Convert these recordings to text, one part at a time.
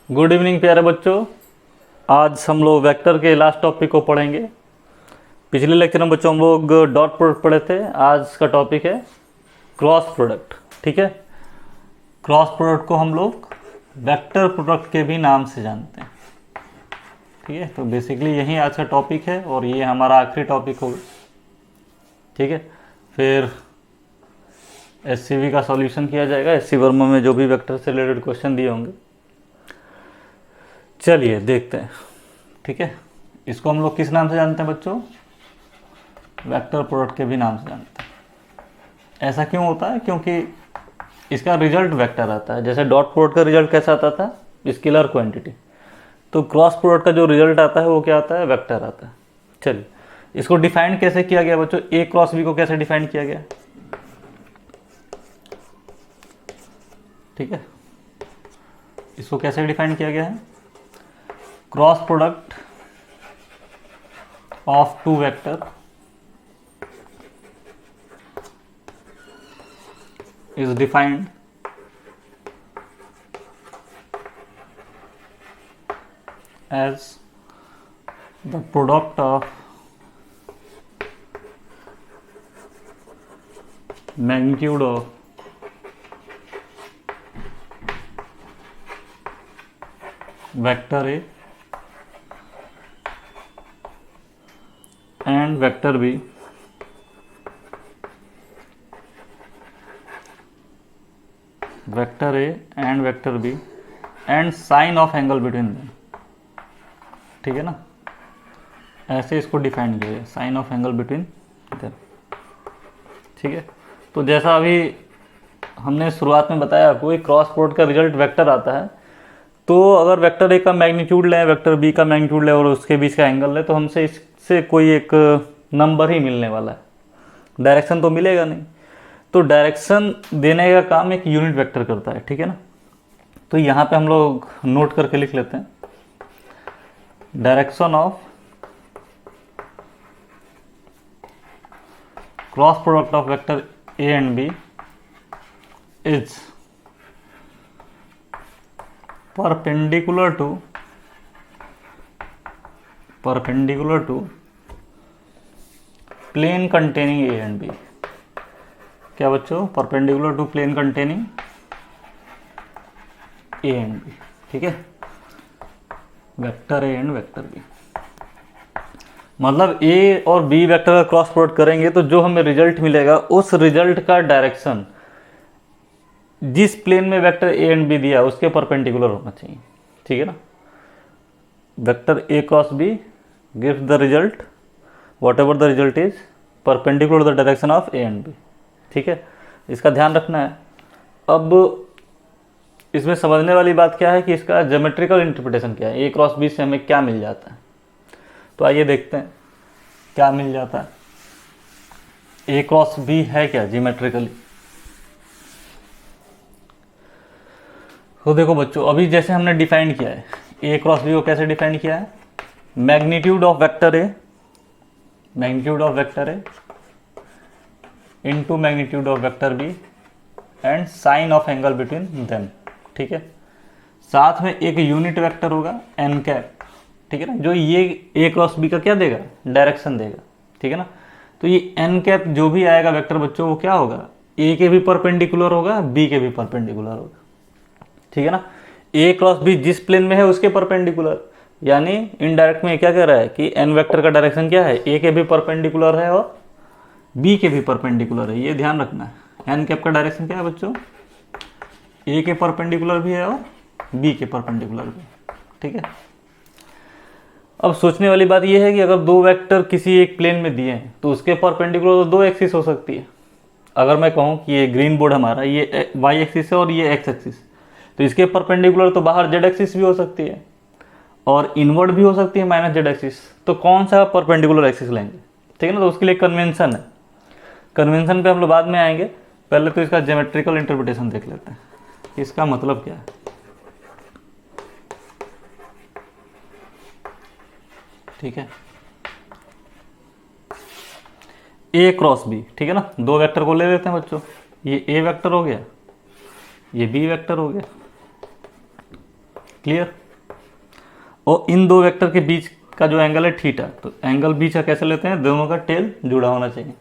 Good evening प्यारे बच्चों। आज हम लोग वेक्टर के लास्ट टॉपिक को पढ़ेंगे। पिछले लेक्चर में बच्चों हम लोग डॉट प्रोडक्ट पढ़े थे। आज का टॉपिक है क्रॉस प्रोडक्ट। ठीक है, क्रॉस प्रोडक्ट को हम लोग वेक्टर प्रोडक्ट के भी नाम से जानते हैं। ठीक है, तो बेसिकली यही आज का टॉपिक है और ये हमारा आखिरी टॉपिक होगा। ठीक है, फिर एससीवी का सॉल्यूशन किया जाएगा। एससी वर्मा में जो भी वेक्टर से रिलेटेड क्वेश्चन दिए होंगे, चलिए देखते हैं। ठीक है, इसको हम लोग किस नाम से जानते हैं बच्चों? वेक्टर प्रोडक्ट के भी नाम से जानते हैं। ऐसा क्यों होता है? क्योंकि इसका रिजल्ट वेक्टर आता है। जैसे डॉट प्रोडक्ट का रिजल्ट कैसा आता था? Scalar quantity. तो क्रॉस प्रोडक्ट का जो रिजल्ट आता है वो क्या आता है? वेक्टर आता है। चलिए, इसको डिफाइन कैसे किया गया बच्चों? ए क्रॉस बी को कैसे डिफाइन किया गया? ठीक है, इसको कैसे डिफाइन किया गया है? Cross product of two vector is defined as the product of magnitude of vector A and vector B vector A and vector B and sin of angle between them। ठीक है ना, ऐसे इसको डिफाइन किया है, sine of angle between them. ठीक है, तो जैसा अभी हमने शुरुआत में बताया आपको, क्रॉस प्रोडक्ट का रिजल्ट वेक्टर आता है। तो अगर वेक्टर ए का मैग्नीट्यूड लें, वेक्टर बी का मैग्नीट्यूड लें और उसके बीच का एंगल लें, तो हमसे इससे कोई एक नंबर ही मिलने वाला है। डायरेक्शन तो मिलेगा नहीं। तो डायरेक्शन देने का काम एक यूनिट वेक्टर करता है। ठीक है ना, तो यहाँ पे हम लोग नोट करके लिख लेते हैं, direction of cross product of vector A and B is perpendicular to plane containing A and B। क्या बच्चों? perpendicular to plane containing A and B। ठीक है, vector A and vector B, मतलब A और B वेक्टर का cross product करेंगे तो जो हमें रिजल्ट मिलेगा, उस रिजल्ट का डायरेक्शन जिस प्लेन में वेक्टर ए एंड बी दिया उसके परपेंडिकुलर होना चाहिए। ठीक है ना, vector A cross B gives the result, whatever the result is perpendicular the direction of A and B. ठीक है, इसका ध्यान रखना है। अब इसमें समझने वाली बात क्या है कि इसका ज्योमेट्रिकल इंटरप्रिटेशन क्या है, ए क्रॉस बी से हमें क्या मिल जाता है। तो आइए देखते हैं क्या मिल जाता है। ए क्रॉस बी है क्या ज्योमेट्रिकली? तो देखो बच्चों, अभी जैसे हमने डिफाइन किया है, ए क्रॉस बी को कैसे डिफाइन किया है? Magnitude of vector A, magnitude of vector A into magnitude of vector B and sine of angle between them. ठीक है, साथ में एक यूनिट वेक्टर होगा एन कैप। ठीक है ना, जो ये ए क्रॉस बी का क्या देगा? डायरेक्शन देगा। ठीक है ना, तो ये एन कैप जो भी आएगा वेक्टर बच्चों, वो क्या होगा? ए के भी परपेंडिकुलर होगा, बी के भी परपेंडिकुलर होगा। ठीक है ना, ए क्रॉस बी जिस प्लेन में है उसके परपेंडिकुलर, यानी इनडायरेक्ट में क्या कह रहा है कि एन वेक्टर का डायरेक्शन क्या है? ए के भी परपेंडिकुलर है और बी के भी परपेंडिकुलर है। ये ध्यान रखना है। एन कैप का डायरेक्शन क्या है बच्चों? ए के परपेंडिकुलर भी है और बी के परपेंडिकुलर भी। ठीक है, अब सोचने वाली बात यह है कि अगर दो वेक्टर किसी एक प्लेन में दिए हैं तो उसके परपेंडिकुलर तो दो एक्सिस हो सकती है। अगर मैं कहूँ कि ये ग्रीन बोर्ड हमारा, ये वाई एक्सिस है और ये एक्स एक्सिस, तो इसके परपेंडिकुलर तो बाहर जेड एक्सिस भी हो सकती है और इनवर्ड भी हो सकती है माइनस जेड एक्सिस। तो कौन सा परपेंडिकुलर एक्सिस लेंगे? ठीक है ना, तो उसके लिए कन्वेंशन है। कन्वेंशन पे हम लोग बाद में आएंगे, पहले तो इसका ज्योमेट्रिकल इंटरप्रिटेशन देख लेते हैं, इसका मतलब क्या है। ठीक है, ए क्रॉस बी। ठीक है ना, दो वेक्टर को ले लेते हैं बच्चों, ये ए वेक्टर हो गया, ये बी वेक्टर हो गया। क्लियर। और इन दो वेक्टर के बीच का जो एंगल है थीटा, तो एंगल बीच का कैसे लेते हैं, दोनों का टेल जुड़ा होना चाहिए।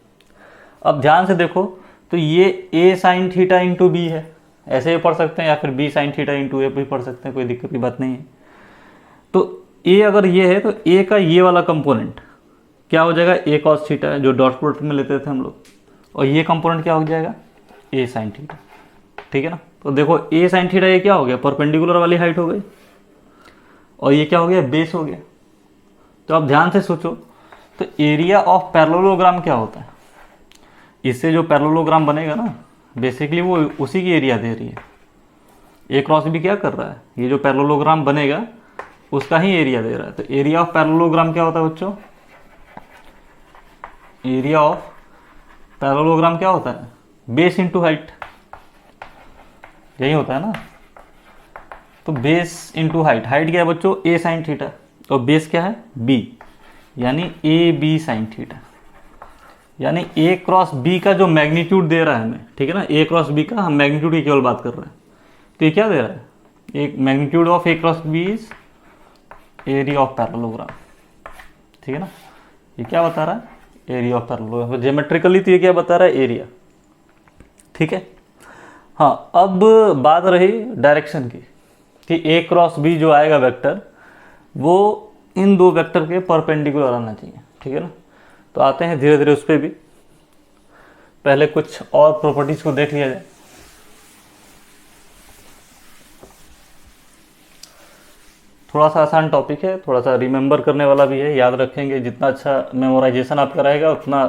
अब ध्यान से देखो, तो ये a sine theta into B है, ऐसे भी पढ़ सकते हैं, या फिर b sine theta into A भी पढ़ सकते हैं, कोई दिक्कत की बात नहीं है। तो a अगर ये है तो a का ये वाला कंपोनेंट क्या हो जाएगा, a cos थीटा, जो डॉट प्रोडक्ट में लेते थे हम लोग, और ये कंपोनेंट क्या हो जाएगा, a साइन थीटा। ठीक है ना। तो देखो a साइन थीटा ये क्या हो गया, परपेंडिकुलर वाली हाइट हो गई, और ये क्या हो गया, बेस हो गया। तो अब ध्यान से सोचो, तो एरिया ऑफ पैरेललोग्राम क्या होता है, इससे जो पैरेललोग्राम बनेगा ना, बेसिकली वो उसी की एरिया दे रही है। ए क्रॉस बी क्या कर रहा है, ये जो पैरेललोग्राम बनेगा उसका ही एरिया दे रहा है। तो एरिया ऑफ पैरेललोग्राम क्या होता है बच्चों, एरिया ऑफ पैरेललोग्राम क्या होता है, बेस इंटू हाइट, यही होता है ना। तो बेस इंटू हाइट, हाइट क्या है बच्चों, ए साइन थीटा, और बेस क्या है, बी, यानी ए बी साइन थीटा। यानी ए क्रॉस बी का जो मैग्नीट्यूड दे रहा है हमें, ठीक है ना, ए क्रॉस बी का हम मैग्नीट्यूड की केवल बात कर रहे हैं, तो ये क्या दे रहा है, एक magnitude of A cross B is area of parallelogram. ठीक है ना, ये क्या बता रहा है, एरिया ऑफ पैरेललोग्राम। ज्योमेट्रिकली तो ये क्या बता रहा है, एरिया। ठीक है। हाँ, अब बात रही डायरेक्शन की, कि ए क्रॉस बी जो आएगा वेक्टर, वो इन दो वेक्टर के परपेंडिकुलर आना चाहिए। ठीक है ना। तो आते हैं धीरे धीरे उस पर भी, पहले कुछ और प्रॉपर्टीज को देख लिया जाए। थोड़ा सा आसान टॉपिक है, थोड़ा सा रिमेंबर करने वाला भी है, याद रखेंगे, जितना अच्छा मेमोराइजेशन आपका रहेगा उतना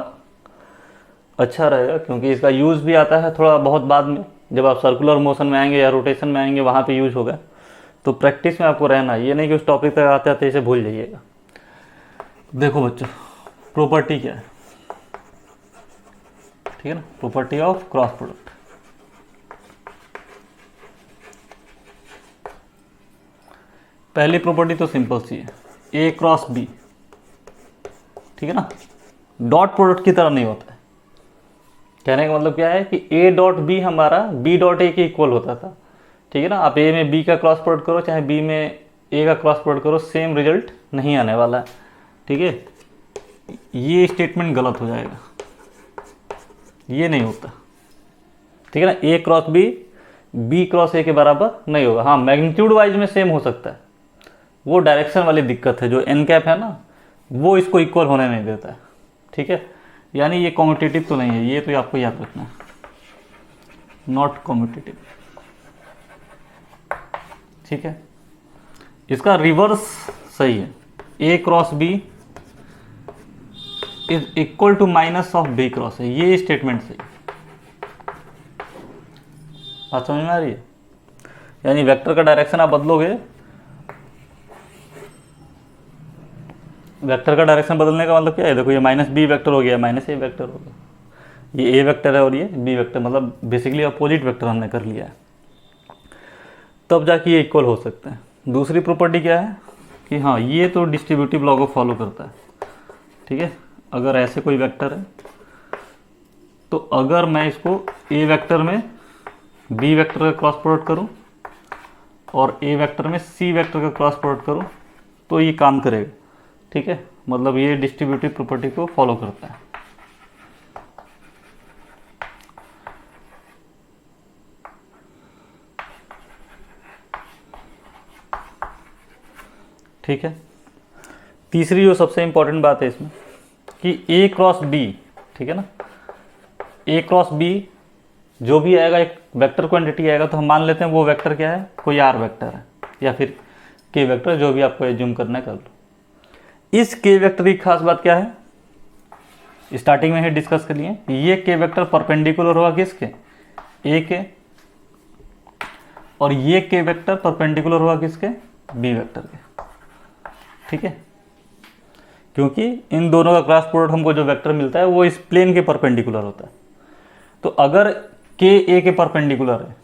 अच्छा रहेगा, क्योंकि इसका यूज़ भी आता है थोड़ा बहुत बाद में, जब आप सर्कुलर मोशन में आएंगे या रोटेशन में आएंगे वहाँ पे यूज होगा। तो प्रैक्टिस में आपको रहना, ये नहीं कि उस टॉपिक तक आते आते इसे भूल जाइएगा। देखो बच्चों, प्रॉपर्टी क्या है, ठीक है ना, प्रॉपर्टी ऑफ क्रॉस प्रोडक्ट। पहली प्रॉपर्टी तो सिंपल सी है, ए क्रॉस बी, ठीक है ना, डॉट प्रोडक्ट की तरह नहीं होता है। कहने का मतलब क्या है कि ए डॉट बी हमारा बी डॉट ए के इक्वल होता था। ठीक है ना, आप ए में बी का क्रॉस प्रोडक्ट करो, चाहे बी में ए का क्रॉस प्रोडक्ट करो, सेम रिजल्ट नहीं आने वाला है। ठीक है, ये स्टेटमेंट गलत हो जाएगा, ये नहीं होता। ठीक है ना, A cross B B cross A के बराबर नहीं होगा। हाँ, मैग्नीट्यूड वाइज में सेम हो सकता है, वो डायरेक्शन वाली दिक्कत है, जो एन कैप है ना, वो इसको इक्वल होने नहीं देता है। ठीक है, यानी ये कॉम्पिटिटिव तो नहीं है, ये तो आपको याद रखना है, नॉट कॉम्पिटिटिव। ठीक है, इसका रिवर्स सही है, A cross B is equal to minus of B cross है, ये स्टेटमेंट सही। बात समझ में आ रही है, यानी वेक्टर का डायरेक्शन आप बदलोगे, वेक्टर का डायरेक्शन बदलने का मतलब क्या है, देखो ये माइनस बी वेक्टर हो गया, माइनस ए वेक्टर हो गया, ये ए वेक्टर है और ये बी वेक्टर, मतलब बेसिकली अपोजिट वेक्टर हमने कर लिया है, तब जाके ये इक्वल हो सकते हैं। दूसरी प्रॉपर्टी क्या है कि हाँ, ये तो डिस्ट्रीब्यूटिव लॉ को फॉलो करता है। ठीक है, अगर ऐसे कोई वेक्टर है, तो अगर मैं इसको ए वेक्टर में बी वेक्टर का क्रॉस प्रोडक्ट करूं और ए वेक्टर में सी वेक्टर का क्रॉस प्रोडक्ट करूं, तो ये काम करेगा। ठीक है, मतलब ये डिस्ट्रीब्यूटिव प्रॉपर्टी को फॉलो करता है। ठीक है, तीसरी जो सबसे इंपॉर्टेंट बात है इसमें कि ए क्रॉस बी, ठीक है ना, ए क्रॉस बी जो भी आएगा, एक वेक्टर क्वांटिटी आएगा, तो हम मान लेते हैं वो वेक्टर क्या है, कोई आर वेक्टर है या फिर के वेक्टर, जो भी आपको एज्यूम करना है कर लो। इस के वेक्टर की खास बात क्या है, स्टार्टिंग में ही डिस्कस कर लिए, ये के वेक्टर परपेंडिकुलर होगा किसके, ए के, और ये के वेक्टर परपेंडिकुलर होगा किसके, बी वेक्टर के। ठीक है, क्योंकि इन दोनों का क्रॉस प्रोडक्ट हमको जो वेक्टर मिलता है वो इस प्लेन के परपेंडिकुलर होता है। तो अगर के ए के परपेंडिकुलर है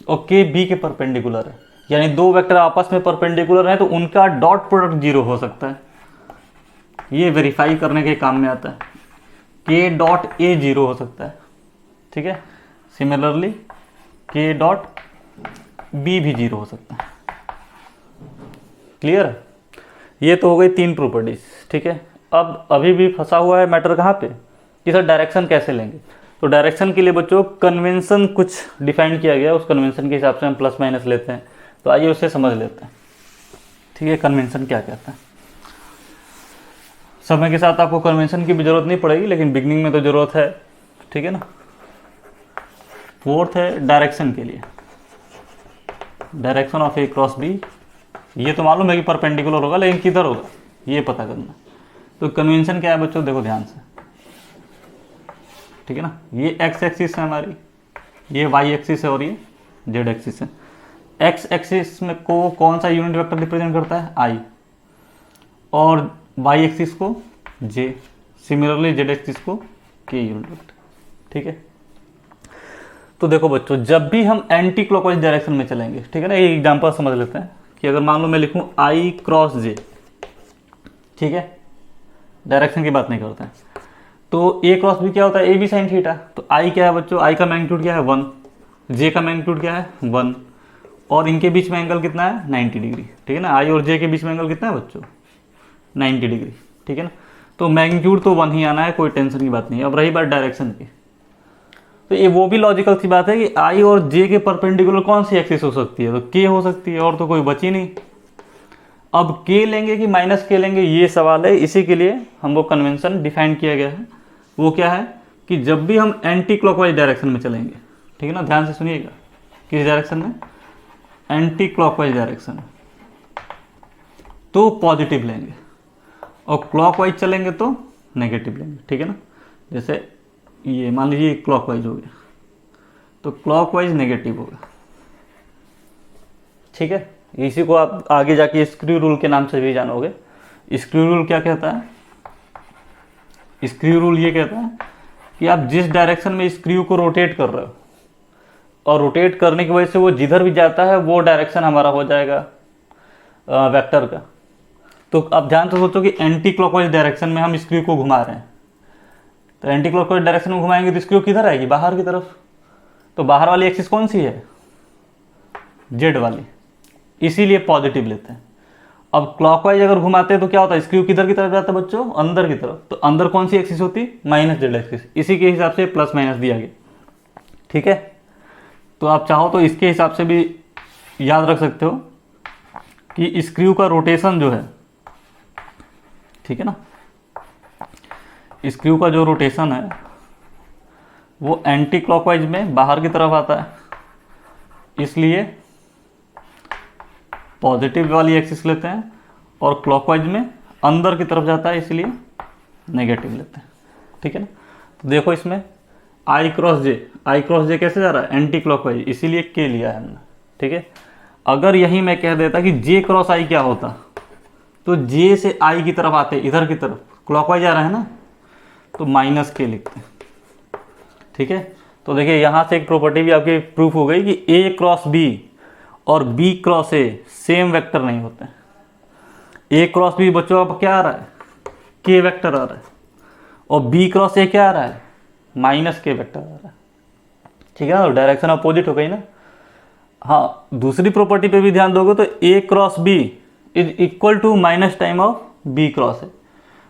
और के बी के परपेंडिकुलर है, यानी दो वेक्टर आपस में परपेंडिकुलर हैं, तो उनका डॉट प्रोडक्ट जीरो हो सकता है। ये वेरीफाई करने के काम में आता है, के डॉट ए जीरो हो सकता है। ठीक है, सिमिलरली के डॉट बी भी जीरो हो सकता है। क्लियर? ये तो हो गई 3 प्रॉपर्टीज, ठीक है। अब अभी भी फंसा हुआ है मैटर कहाँ पे कि सर डायरेक्शन कैसे लेंगे। तो डायरेक्शन के लिए बच्चों कन्वेंशन कुछ डिफाइन किया गया, उस कन्वेंशन के हिसाब से हम प्लस माइनस लेते हैं। तो आइए उससे समझ लेते हैं, ठीक है, कन्वेंशन क्या कहता है। समय के साथ आपको कन्वेंशन की भी जरूरत नहीं पड़ेगी, लेकिन बिगनिंग में तो जरूरत है, ठीक है ना। फोर्थ है डायरेक्शन के लिए, direction of A cross B. ये तो मालूम है कि परपेंडिकुलर होगा, लेकिन किधर होगा ये पता करना। तो कन्वेंशन क्या है बच्चों, देखो ध्यान से, ठीक है ना। ये एक्स एक्सिस है हमारी, ये वाई एक्सिस है और ये जेड एक्सिस है। एक्स एक्सिस में को कौन सा यूनिट वेक्टर रिप्रेजेंट करता है, आई, और वाई एक्सिस को जे, सिमिलरली जेड एक्सिस को के यूनिट वेक्टर, ठीक है। तो देखो बच्चों, जब भी हम एंटी क्लॉकवाइज डायरेक्शन में चलेंगे, ठीक है ना, एक एग्जांपल समझ लेते हैं कि अगर मान लो मैं लिखूं आई क्रॉस जे, ठीक है, डायरेक्शन की बात नहीं करते हैं, तो ए क्रॉस बी क्या होता है, ए बी साइन थीटा। तो आई क्या है बच्चों, आई का मैग्नीट्यूड क्या है 1, जे का मैग्नीट्यूड क्या है 1, और इनके बीच में एंगल कितना है 90 डिग्री, ठीक है ना। आई और जे के बीच में एंगल कितना है बच्चों 90 डिग्री, ठीक है ना। तो मैग्नीट्यूड तो 1 ही आना है, कोई टेंशन की बात नहीं है। अब रही बात डायरेक्शन की, तो ये वो भी लॉजिकल सी बात है कि आई और जे के परपेंडिकुलर कौन सी एक्सिस हो सकती है, तो के हो सकती है, और तो कोई बची नहीं। अब के लेंगे कि माइनस के लेंगे, ये सवाल है। इसी के लिए हमको कन्वेंशन डिफाइन किया गया है, वो क्या है कि जब भी हम एंटी क्लॉकवाइज डायरेक्शन में चलेंगे, ठीक है ना, ध्यान से सुनिएगा, किस डायरेक्शन में, एंटी क्लॉकवाइज डायरेक्शन, तो पॉजिटिव लेंगे, और क्लॉकवाइज चलेंगे तो नेगेटिव लेंगे, ठीक है ना। जैसे ये मान लीजिए क्लॉकवाइज हो गया, तो क्लॉकवाइज नेगेटिव होगा, ठीक है। इसी को आप आगे जाके स्क्रू रूल के नाम से भी जानोगे। स्क्रू रूल क्या कहता है, स्क्रू रूल ये कहता है कि आप जिस डायरेक्शन में स्क्रू को रोटेट कर रहे हो, और रोटेट करने की वजह से वो जिधर भी जाता है वो डायरेक्शन हमारा हो जाएगा वेक्टर का। तो अब ध्यान से सोचो कि एंटी क्लॉकवाइज डायरेक्शन में हम स्क्रू को घुमा रहे हैं, तो एंटी क्लॉकवाइज डायरेक्शन में घुमाएंगे तो स्क्रू किधर आएगी, बाहर की तरफ। तो बाहर वाली एक्सिस कौन सी है, जेड वाली, इसीलिए पॉजिटिव लेते हैं। अब क्लॉकवाइज अगर घुमाते हैं तो क्या होता है, स्क्रू किधर की तरफ जाता है बच्चों, अंदर की तरफ। तो अंदर कौन सी एक्सिस होती, माइनस जेड एक्सिस, इसी के हिसाब से प्लस माइनस दिया गया, ठीक है। तो आप चाहो तो इसके हिसाब से भी याद रख सकते हो कि स्क्रू का रोटेशन जो है, ठीक है ना, स्क्रू का जो रोटेशन है वो एंटी क्लॉकवाइज में बाहर की तरफ आता है, इसलिए पॉजिटिव वाली एक्सिस लेते हैं, और क्लॉकवाइज में अंदर की तरफ जाता है, इसलिए नेगेटिव लेते हैं, ठीक है ना। तो देखो इसमें आई क्रॉस जे कैसे जा रहा है, एंटी क्लॉकवाइज, इसीलिए के लिया है हमने, ठीक है। अगर यही मैं कह देता कि जे क्रॉस आई क्या होता, तो जे से आई की तरफ आते, इधर की तरफ क्लॉकवाइज आ रहा है ना, तो माइनस के लिखते हैं, ठीक है। तो देखिए यहाँ से एक प्रॉपर्टी भी आपकी प्रूफ हो गई कि ए क्रॉस बी और B cross A same vector नहीं होते हैं। ए क्रॉस बी बच्चों अब क्या आ रहा है, के वेक्टर आ रहा है, और बी क्रॉस ए क्या आ रहा है, माइनस के वेक्टर आ रहा है, ठीक है ना। डायरेक्शन अपोजिट हो गई ना। हाँ, दूसरी प्रॉपर्टी पे भी ध्यान दोगे तो A cross B is equal to minus time of B cross A,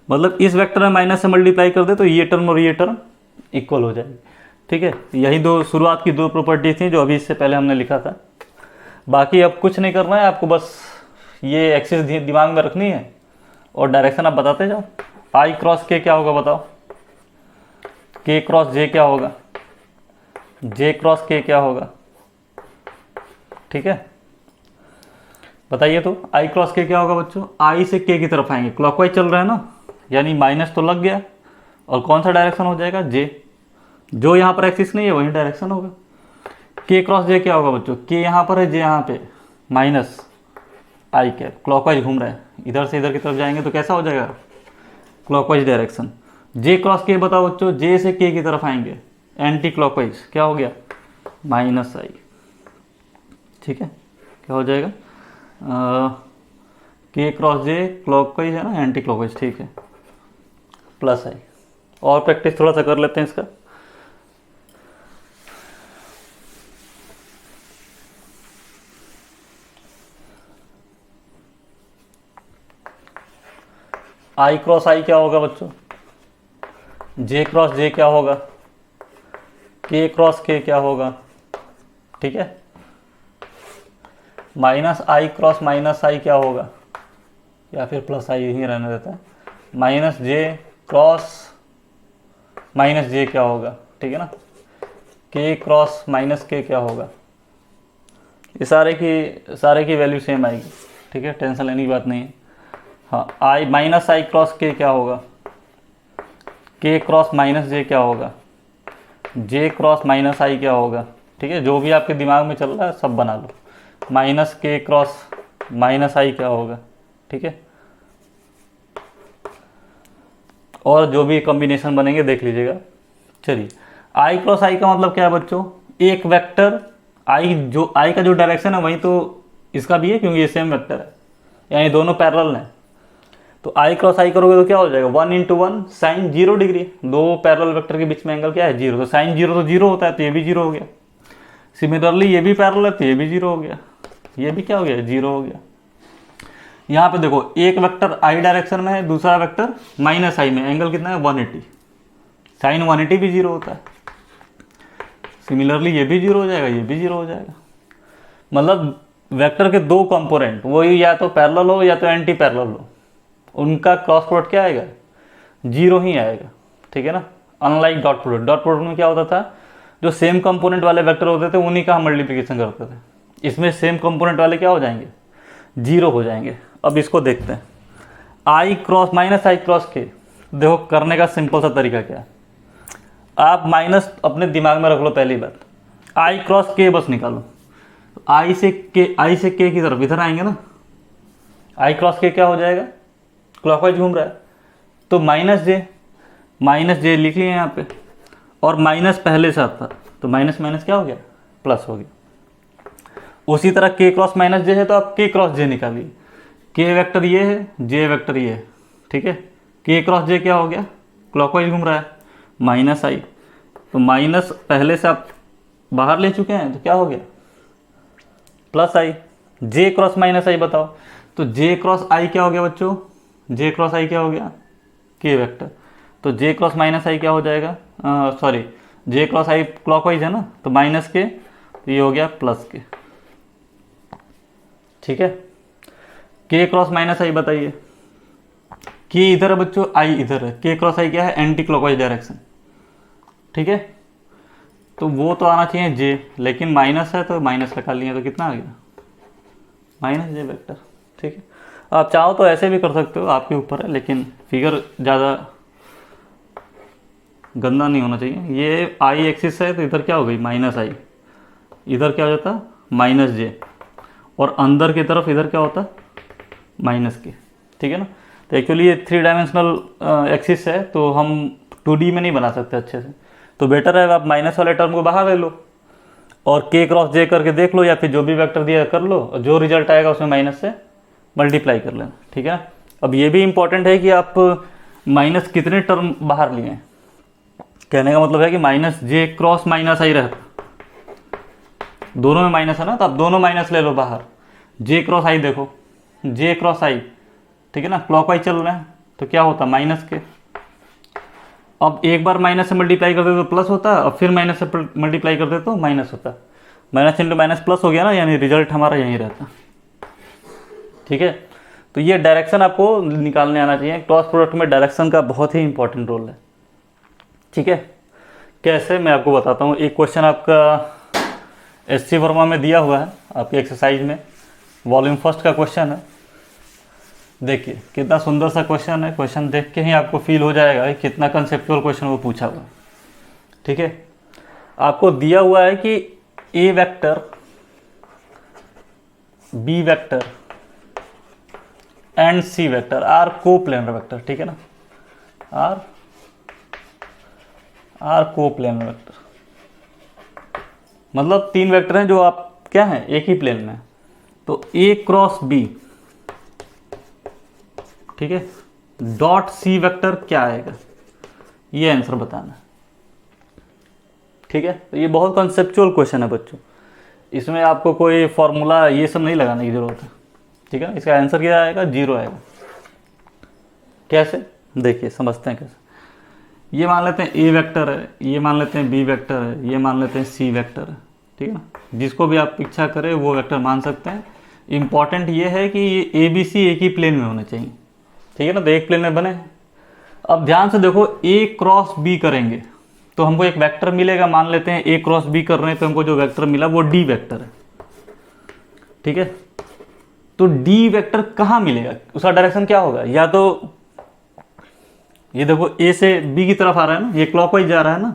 मतलब इस वेक्टर में माइनस से मल्टीप्लाई कर दे तो ये टर्म और ये टर्म इक्वल हो जाएगी, ठीक है। यही दो शुरुआत की 2 प्रॉपर्टी थी जो अभी इससे पहले हमने लिखा था। बाकी अब कुछ नहीं करना है आपको, बस ये एक्सिस दिमाग में रखनी है और डायरेक्शन आप बताते जाओ। आई क्रॉस के क्या होगा बताओ, के क्रॉस जे क्या होगा, जे क्रॉस के क्या होगा, ठीक है, बताइए। तो आई क्रॉस के क्या होगा बच्चों, आई से के की तरफ आएंगे, क्लॉकवाइज चल रहा है ना, यानी माइनस तो लग गया, और कौन सा डायरेक्शन हो जाएगा, जे, जो यहाँ पर एक्सिस नहीं है वही डायरेक्शन होगा। के क्रॉस जे क्या होगा बच्चों, के यहाँ पर है, जे यहाँ पे, माइनस आई कैप, क्लॉकवाइज घूम रहा है, इधर से इधर की तरफ जाएंगे तो कैसा हो जाएगा, क्लॉकवाइज डायरेक्शन। जे क्रॉस के बताओ बच्चों, जे से के की तरफ आएंगे एंटी क्लॉकवाइज, क्या हो गया, माइनस आई, ठीक है। क्या हो जाएगा, के क्रॉस जे क्लॉकवाइज है ना, एंटी क्लॉकवाइज, ठीक है, प्लस आई। और प्रैक्टिस थोड़ा सा कर लेते हैं इसका। आई क्रॉस आई क्या होगा बच्चों, जे क्रॉस जे क्या होगा, के क्रॉस के क्या होगा, ठीक है। माइनस आई क्रॉस माइनस आई क्या होगा, या फिर प्लस आई ही रहने देता है, माइनस जे क्रॉस माइनस जे क्या होगा, ठीक है ना। के क्रॉस माइनस के क्या होगा, ये सारे की वैल्यू सेम आएगी, ठीक है, टेंशन लेने की बात नहीं है। हाँ, आई माइनस आई क्रॉस के क्या होगा, के क्रॉस माइनस जे क्या होगा, जे क्रॉस माइनस आई क्या होगा, ठीक है। जो भी आपके दिमाग में चल रहा है सब बना लो। माइनस के क्रॉस माइनस आई क्या होगा, ठीक है। और जो भी कॉम्बिनेशन बनेंगे देख लीजिएगा। चलिए, आई क्रॉस आई का मतलब क्या है बच्चों, एक वेक्टर आई, जो आई का जो डायरेक्शन है वही तो इसका भी है, क्योंकि ये सेम वेक्टर है, यानी दोनों पैरेलल हैं। तो आई क्रॉस आई करोगे तो क्या हो जाएगा, 1 × 1 साइन 0 डिग्री। दो पैरेलल वेक्टर के बीच में एंगल क्या है, 0, तो साइन 0 तो 0 होता है, तो ये भी 0 हो गया। सिमिलरली ये भी पैरेलल है तो ये भी 0 हो गया, ये भी क्या हो गया, 0 हो गया। यहाँ पे देखो, एक वेक्टर आई डायरेक्शन में है, दूसरा वेक्टर माइनस आई में, एंगल कितना है 180, साइन 180 भी 0 होता है। सिमिलरली ये भी 0 हो जाएगा, ये भी 0 हो जाएगा। मतलब वेक्टर के दो कंपोनेंट, वही या तो पैरेलल हो या तो एंटी पैरेलल हो, उनका क्रॉस प्रोडक्ट क्या आएगा, 0 ही आएगा, ठीक है ना। अनलाइक डॉट प्रोडक्ट में क्या होता था, जो सेम कंपोनेंट वाले वेक्टर होते थे उन्हीं का हम मल्टीप्लिकेशन करते थे। इसमें सेम कंपोनेंट वाले क्या हो जाएंगे, 0 हो जाएंगे। अब इसको देखते हैं, आई क्रॉस माइनस आई क्रॉस के, देखो करने का सिंपल सा तरीका क्या है, आप माइनस अपने दिमाग में रख लो। पहली बात, आई क्रॉस के बस निकालो, आई से के की तरफ इधर आएंगे ना, आई क्रॉस के क्या हो जाएगा, क्लॉकवाइज घूम रहा है, तो माइनस जे लिख लिए यहाँ पे, और माइनस पहले से आता, तो माइनस माइनस क्या हो गया, प्लस हो गया। उसी तरह के क्रॉस माइनस जे है तो आप के क्रॉस जे निकालिए, के वेक्टर ये है, जे वेक्टर ये है, ठीक है। के क्रॉस जे क्या हो गया, क्लॉकवाइज घूम रहा है, माइनस आई, तो माइनस पहले से आप बाहर ले चुके हैं, तो क्या हो गया, प्लस आई। जे क्रॉस माइनस आई बताओ, तो जे क्रॉस आई क्या हो गया बच्चों, जे क्रॉस आई क्या हो गया, के वेक्टर, तो जे क्रॉस माइनस आई क्या हो जाएगा, सॉरी, जे क्रॉस आई क्लॉकवाइज है ना, तो माइनस के, तो ये हो गया प्लस के, ठीक है। के क्रॉस माइनस आई बताइए, के इधर है बच्चों, आई इधर है, के क्रॉस आई क्या है, एंटी क्लॉकवाइज डायरेक्शन, ठीक है। तो वो तो आना चाहिए जे, लेकिन माइनस है तो माइनस लगा लिए, तो कितना आ गया, माइनस जे वेक्टर, ठीक है। आप चाहो तो ऐसे भी कर सकते हो, आपके ऊपर है, लेकिन फिगर ज़्यादा गंदा नहीं होना चाहिए। ये आई एक्सिस है तो इधर क्या हो गई, माइनस आई, इधर क्या हो जाता, माइनस जे, और अंदर की तरफ इधर क्या होता, माइनस के, ठीक है ना। तो एक्चुअली ये 3 डायमेंशनल एक्सिस है, तो हम 2D में नहीं बना सकते अच्छे से, तो बेटर है आप माइनस वाले टर्म को बाहर ले लो और के क्रॉस जे करके देख लो, या फिर जो भी वेक्टर दिया कर लो, और जो रिजल्ट आएगा उसमें माइनस से मल्टीप्लाई कर लेना, ठीक है। अब ये भी इंपॉर्टेंट है कि आप माइनस कितने टर्म बाहर लिए हैं, कहने का मतलब है कि माइनस जे क्रॉस माइनस आई रहता, दोनों में माइनस है ना, तो आप दोनों माइनस ले लो बाहर। जे क्रॉस आई देखो, जे क्रॉस आई, ठीक है ना, क्लॉकवाइज चल रहे हैं, तो क्या होता, माइनस के। अब एक बार माइनस से मल्टीप्लाई कर दे तो प्लस होता है, और फिर माइनस से मल्टीप्लाई कर दे तो माइनस होता है, माइनस इंटू माइनस प्लस हो गया ना, यानी रिजल्ट हमारा यहीं रहता, ठीक है। तो ये डायरेक्शन आपको निकालने आना चाहिए, क्रॉस प्रोडक्ट में डायरेक्शन का बहुत ही इंपॉर्टेंट रोल है, ठीक है। कैसे, मैं आपको बताता हूँ। एक क्वेश्चन आपका SC वर्मा में दिया हुआ है आपकी एक्सरसाइज में, वॉल्यूम फर्स्ट का क्वेश्चन है। देखिए कितना सुंदर सा क्वेश्चन है, क्वेश्चन देख के ही आपको फील हो जाएगा कि कितना कंसेप्चुअल क्वेश्चन वो पूछा हुआ है, ठीक है। आपको दिया हुआ है कि A vector, B vector and C vector are coplanar vector, ठीक है ना, आर कोप्लेनर वेक्टर, मतलब 3 वेक्टर हैं जो आप क्या हैं, एक ही प्लेन में। तो ए क्रॉस बी, ठीक है, डॉट सी वेक्टर क्या आएगा, ये आंसर बताना है, ठीक है। तो ये बहुत कंसेप्चुअल क्वेश्चन है बच्चों, इसमें आपको कोई फॉर्मूला ये सब नहीं लगाने की जरूरत है, ठीक है। इसका आंसर क्या आएगा, 0 आएगा। कैसे, देखिए समझते हैं कैसे। ये मान लेते हैं ए वेक्टर है, ये मान लेते हैं बी वेक्टर है, ये मान लेते हैं सी वेक्टर है, ठीक है ना। जिसको भी आप इच्छा करें वो वेक्टर मान सकते हैं। इम्पॉर्टेंट ये है कि ये ए बी सी एक ही प्लेन में होने चाहिए, ठीक है ना, तो एक प्लेन में बने। अब ध्यान से देखो, ए क्रॉस बी करेंगे तो हमको एक वेक्टर मिलेगा। मान लेते हैं ए क्रॉस बी कर रहे हैं तो हमको जो वेक्टर मिला वो डी वेक्टर है, ठीक है। तो डी वेक्टर कहाँ मिलेगा, उसका डायरेक्शन क्या होगा, या तो ये देखो ए से बी की तरफ आ रहा है ना, ये क्लॉकवाइज जा रहा है ना,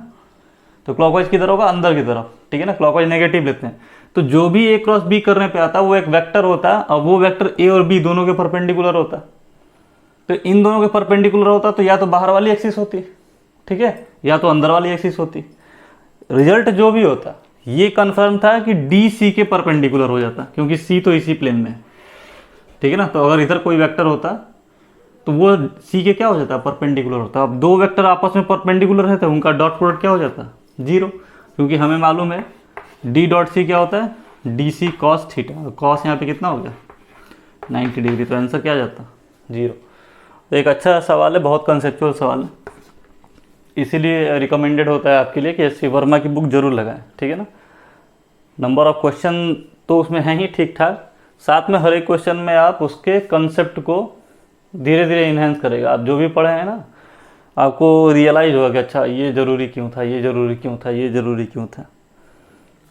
तो क्लॉकवाइज की तरफ होगा अंदर की तरफ, ठीक है ना, क्लॉकवाइज नेगेटिव लेते हैं। तो जो भी ए क्रॉस बी करने पे आता है वो एक वेक्टर होता है, और वो वेक्टर ए और बी दोनों के परपेंडिकुलर होता है। तो इन दोनों के परपेंडिकुलर होता तो या तो बाहर वाली एक्सिस होती, ठीक है, या तो अंदर वाली एक्सिस होती। रिजल्ट जो भी होता, ये कंफर्म था कि डी सी के परपेंडिकुलर हो जाता, क्योंकि सी तो इसी प्लेन में है, ठीक है ना। तो अगर इधर कोई वेक्टर होता तो वो सी के क्या हो जाता, परपेंडिकुलर होता। अब दो वेक्टर आपस में परपेंडिकुलर है तो उनका डॉट प्रोडक्ट क्या हो जाता, 0, क्योंकि हमें मालूम है डी डॉट सी क्या होता है, D C cos theta. Cos यहाँ पे कितना हो गया, 90 डिग्री, तो आंसर क्या आ जाता, 0। तो एक अच्छा सवाल है, बहुत कंसेप्चुअल सवाल है, इसीलिए रिकमेंडेड होता है आपके लिए कि एस सी वर्मा की बुक जरूर लगाएं, ठीक है ना। नंबर ऑफ क्वेश्चन तो उसमें है ही ठीक ठाक, साथ में हर एक क्वेश्चन में आप उसके कंसेप्ट को धीरे धीरे इन्हेंस करेगा। आप जो भी पढ़े हैं ना, आपको रियलाइज होगा कि अच्छा ये ज़रूरी क्यों था, ये ज़रूरी क्यों था, ये ज़रूरी क्यों था,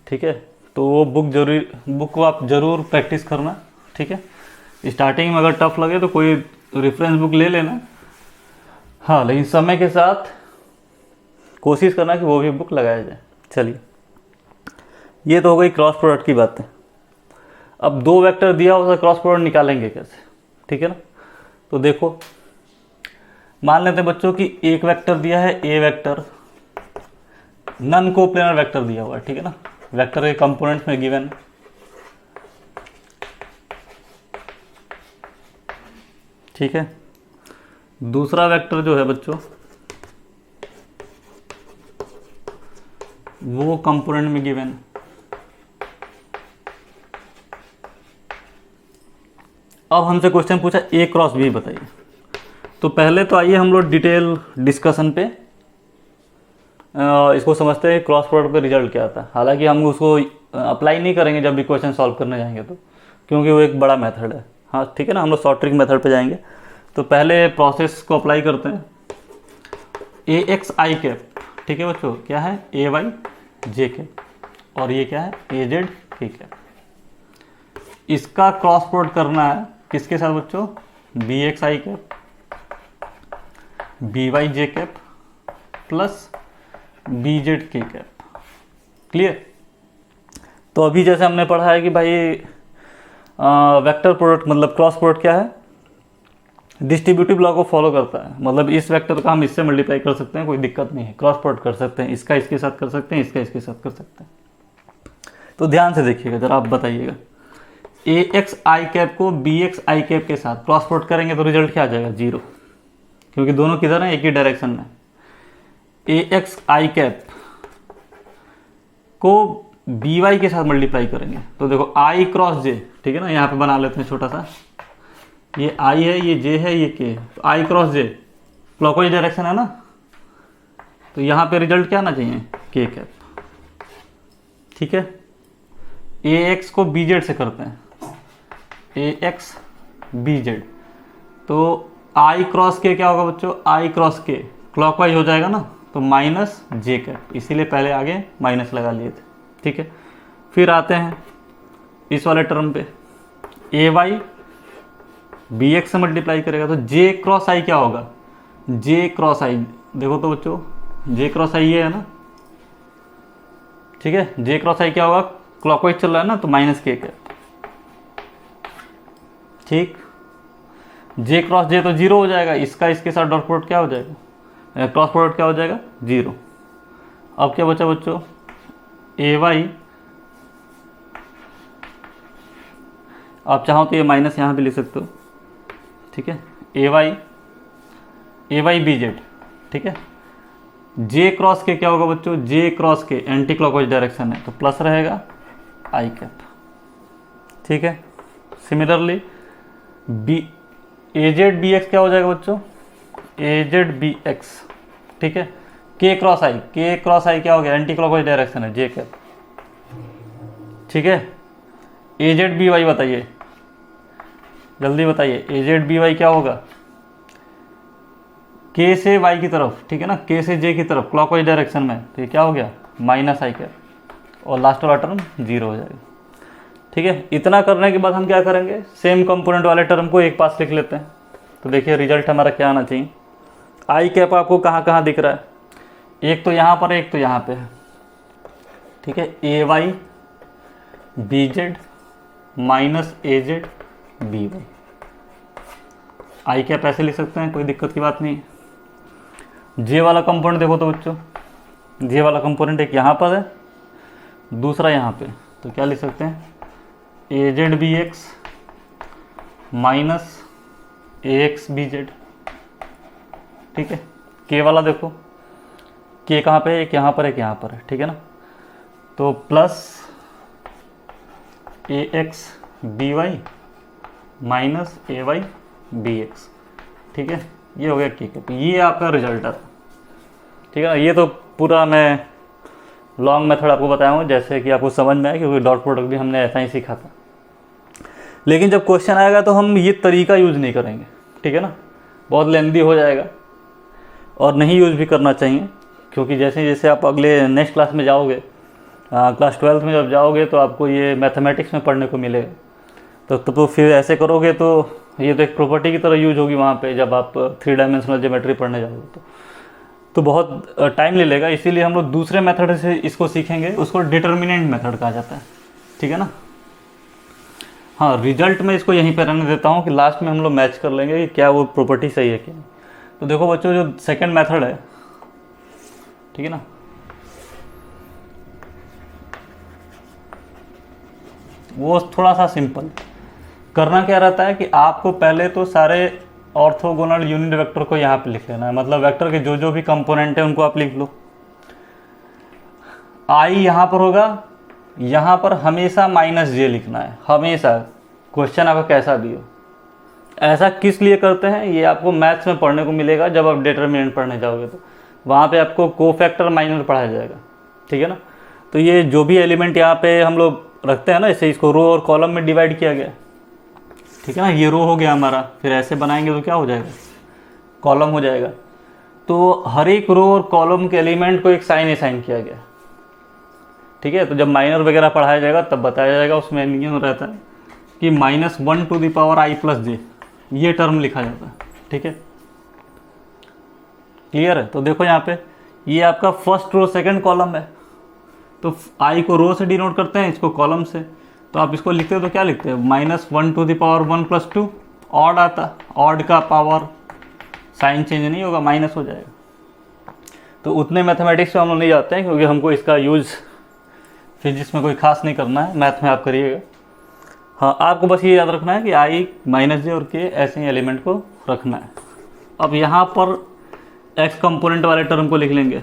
ठीक है। तो वो बुक को आप ज़रूर प्रैक्टिस करना, ठीक है। स्टार्टिंग में अगर टफ लगे तो कोई रेफरेंस बुक ले लेना, हाँ, लेकिन समय के साथ कोशिश करना कि वो भी बुक लगाया जाए। चलिए, ये तो हो गई क्रॉस प्रोडक्ट की बातें। अब दो वेक्टर दिया उसका क्रॉस प्रोडक्ट निकालेंगे कैसे, ठीक है ना। तो देखो, मान लेते हैं बच्चों कि एक वेक्टर दिया है ए वेक्टर, नन कोप्लेनर वेक्टर दिया हुआ है, ठीक है ना, वेक्टर के कंपोनेंट्स में गिवन है, ठीक है। दूसरा वेक्टर जो है बच्चों वो कंपोनेंट में गिवन है। अब हमसे क्वेश्चन पूछा ए क्रॉस बी बताइए। तो पहले तो आइए हम लोग डिटेल डिस्कशन पे इसको समझते हैं क्रॉस प्रोडक्ट पे रिजल्ट क्या आता है। हालांकि हम उसको अप्लाई नहीं करेंगे जब भी क्वेश्चन सॉल्व करने जाएंगे तो, क्योंकि वो एक बड़ा मेथड है, हाँ, ठीक है ना। हम लोग शॉर्ट ट्रिक मेथड पे जाएंगे। तो पहले प्रोसेस को अप्लाई करते हैं। ए एक्स आई कैप, ठीक है बच्चों, क्या है, ए वाई जे कैप, और ये क्या है, ए जेड के कैप। इसका क्रॉस प्रोडक्ट करना है किसके साथ बच्चों, बी एक्स आई कैप, बी वाई जे कैप प्लस बी जेड के कैप। क्लियर। तो अभी जैसे हमने पढ़ा है कि भाई वेक्टर प्रोडक्ट मतलब क्रॉस प्रोडक्ट क्या है, डिस्ट्रीब्यूटिव लॉ को फॉलो करता है। मतलब इस वेक्टर का हम इससे मल्टीप्लाई कर सकते हैं, कोई दिक्कत नहीं है, क्रॉस प्रोडक्ट कर सकते हैं, इसका इसके साथ कर सकते हैं, इसका इसके साथ कर सकते हैं। तो ध्यान से देखिएगा जरा, आप बताइएगा, ए एक्स आई कैप को बी एक्स आई कैप के साथ क्रॉस प्रोडक्ट करेंगे तो रिजल्ट क्या आ जाएगा, 0, क्योंकि दोनों किधर हैं, एक ही डायरेक्शन में। ए एक्स आई कैप को बी वाई के साथ मल्टीप्लाई करेंगे तो देखो आई क्रॉस जे, ठीक है ना, यहाँ पे बना लेते हैं छोटा सा, ये आई है, ये जे है, ये के है, तो आई क्रॉस जे क्लॉकवाइज डायरेक्शन है ना, तो यहाँ पे रिजल्ट क्या आना चाहिए, के कैप, ठीक है। ए एक्स को बी जेड से करते हैं, ए एक्स बी जेड, तो आई क्रॉस के क्या होगा बच्चों, आई क्रॉस के क्लॉकवाइज हो जाएगा ना, तो माइनस जे कैप, इसीलिए पहले आगे माइनस लगा लिए थे, ठीक है। फिर आते हैं इस वाले टर्म पे, ए वाई बी एक्स से मल्टीप्लाई करेगा तो जे क्रॉस आई क्या होगा, जे क्रॉस आई, देखो तो बच्चों जे क्रॉस आई ये है ना, ठीक है। जे क्रॉस आई क्या होगा, क्लॉकवाइज चल रहा है ना, तो माइनस के कैप, ठीक। जे क्रॉस जे तो 0 हो जाएगा, इसका इसके साथ डॉट प्रोडक्ट क्या हो जाएगा, क्रॉस प्रोडक्ट क्या हो जाएगा, 0। अब क्या बचा बच्चों, ए वाई, आप चाहो तो ये माइनस यहाँ भी लिख सकते हो, ठीक है, ए वाई बी जेड, ठीक है। जे क्रॉस के क्या होगा बच्चों, जे क्रॉस के एंटी क्लॉकवाइज डायरेक्शन है तो प्लस रहेगा आई कैप, ठीक है। सिमिलरली बी ए जेड बी एक्स क्या हो जाएगा बच्चों, ए जेड बी एक्स, ठीक है। के क्रॉस आई, के क्रॉस आई क्या हो गया, एंटी क्लॉकवाइज डायरेक्शन है, जे कैप, ठीक है। ए जेड बी वाई बताइए, जल्दी बताइए, ए जेड बी वाई क्या होगा, के से वाई की तरफ, ठीक है ना, के से जे की तरफ क्लॉकवाइज डायरेक्शन में, तो ये क्या हो गया माइनस आई कैप, और लास्ट वाला टर्म जीरो हो जाएगा, ठीक है। इतना करने के बाद हम क्या करेंगे, सेम कंपोनेंट वाले टर्म को एक पास लिख लेते हैं। तो देखिए रिजल्ट हमारा क्या आना चाहिए। आई कैप आपको कहाँ कहाँ दिख रहा है, एक तो यहाँ पर है, एक तो यहाँ पे है, ठीक है। ए वाई बी जेड माइनस ए जेड बी वाई, आई कैप ऐसे लिख सकते हैं, कोई दिक्कत की बात नहीं है। जे वाला कंपोनेंट देखो तो बच्चों, जे वाला कंपोनेंट एक यहाँ पर है, दूसरा यहाँ पे, तो क्या लिख सकते हैं, ए जेड बी एक्स माइनस ए एक्स बी जेड, ठीक है। के वाला देखो, के कहाँ पे है, एक यहाँ पर एक यहाँ पर है, ठीक है ना, तो प्लस ए एक्स बी वाई माइनस ए वाई बी एक्स, ठीक है। ये हो गया के कैप, ये आपका रिजल्ट आता, ठीक है ना। ये तो पूरा मैं लॉन्ग मेथड आपको बताया हूँ जैसे कि आपको समझ में आए, क्योंकि डॉट प्रोडक्ट भी हमने ऐसा ही सीखा था। लेकिन जब क्वेश्चन आएगा तो हम ये तरीका यूज़ नहीं करेंगे, ठीक है ना, बहुत लेंदी हो जाएगा और नहीं यूज़ भी करना चाहिए, क्योंकि जैसे जैसे आप अगले नेक्स्ट क्लास में जाओगे, क्लास 12th में जब जाओगे तो आपको ये मैथमेटिक्स में पढ़ने को मिलेगा। तो फिर ऐसे करोगे तो ये तो एक प्रॉपर्टी की तरह यूज होगी वहाँ पे, जब आप 3 डायमेंशनल ज्योमेट्री पढ़ने जाओगे तो बहुत टाइम ले लेगा। इसीलिए हम लोग दूसरे मेथड से इसको सीखेंगे, उसको डिटर्मिनेंट मेथड कहा जाता है, ठीक है ना। हाँ, रिजल्ट में इसको यहीं पर रहने देता हूँ कि लास्ट में हम लोग मैच कर लेंगे कि क्या वो प्रॉपर्टी सही है क्या। तो देखो बच्चों, जो सेकंड मेथड है, ठीक है ना, वो थोड़ा सा सिंपल। करना क्या रहता है कि आपको पहले तो सारे ऑर्थोगोनल यूनिट वेक्टर को यहाँ पे लिख लेना है, मतलब वेक्टर के जो जो भी कंपोनेंट है उनको आप लिख लो। आई यहाँ पर होगा, यहाँ पर हमेशा माइनस जे लिखना है, हमेशा, क्वेश्चन आपका कैसा भी हो। ऐसा किस लिए करते हैं, ये आपको मैथ्स में पढ़ने को मिलेगा जब आप डिटर्मिनेंट पढ़ने जाओगे, तो वहाँ पे आपको कोफैक्टर माइनर पढ़ाया जाएगा, ठीक है ना। तो ये जो भी एलिमेंट यहाँ पे हम लोग रखते हैं ना, इसे इसको रो और कॉलम में डिवाइड किया गया, ठीक है ना। ये रो हो गया हमारा, फिर ऐसे बनाएंगे तो क्या हो जाएगा, कॉलम हो जाएगा। तो हर एक रो और कॉलम के एलिमेंट को एक साइन असाइन किया गया, ठीक है। तो जब माइनर वगैरह पढ़ाया जाएगा तब बताया जाएगा, उसमें नियम रहता है कि -1 to the power I plus J, ये टर्म लिखा जाता है, ठीक है। क्लियर है। तो देखो यहाँ पे ये आपका फर्स्ट रो सेकंड कॉलम है, तो आई को रो से डिनोट करते हैं, इसको कॉलम से। तो आप इसको लिखते हो तो क्या लिखते हैं, -1 to the power 1 plus 2, odd आता, ऑड का पावर साइन चेंज नहीं होगा, माइनस हो जाएगा। तो उतने मैथमेटिक्स में हम लोग नहीं जाते हैं, क्योंकि हमको इसका यूज़ फिजिक्स में कोई खास नहीं करना है, मैथ में आप करिएगा। हाँ, आपको बस ये याद रखना है कि आई माइनस जे और के ऐसे ही एलिमेंट को रखना है। अब यहाँ पर एक्स कंपोनेंट वाले टर्म को लिख लेंगे,